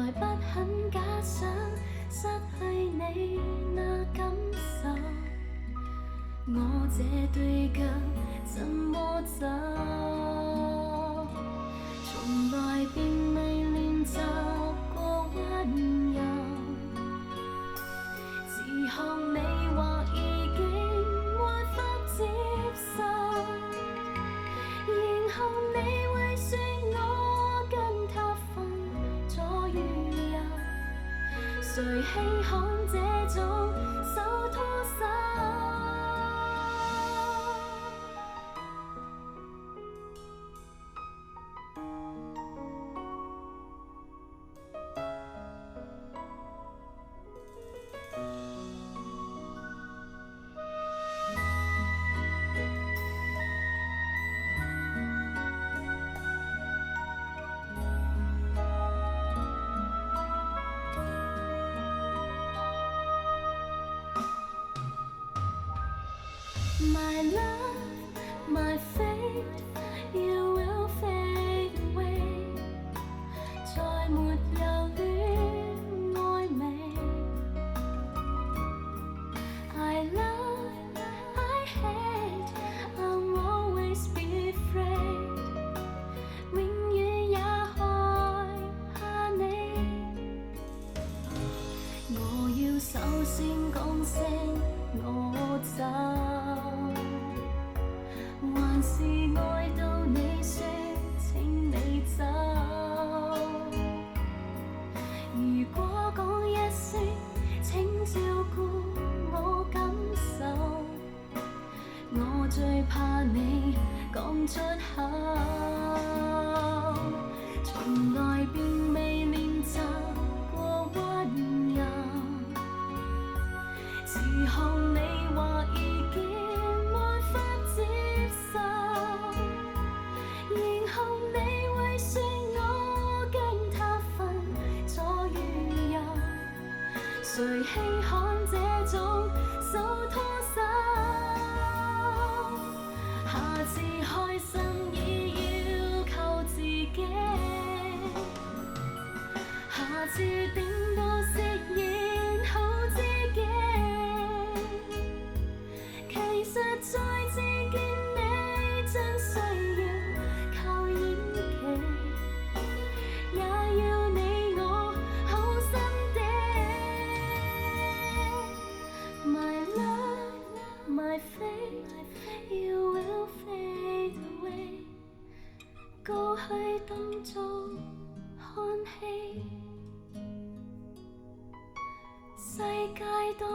來不肯假想失去你那感受，我這對腳怎麼走？從來並未練習過溫柔，自看你或已經沒法接受，然後你會說我跟他分左與右，誰稀罕這種手拖手？My love, my fate, you will fade away。再沒有戀愛美。I love, I hate, I'll always be afraid。永遠也害怕你。我要首先講聲我走，還是愛到你說請你走？如果講一聲請照顧我感受，我最怕你講出口，從來並未練習過溫柔，自看你或已經沒法接受，然後你會說我跟他分左與右，誰稀罕這種手拖手？下次開心已要靠自己，下次頂多飾演好知己。其實再次見你真需要靠演技，也要你我好心地。My love, my fate, you will fade away。過去當作看戲，世界當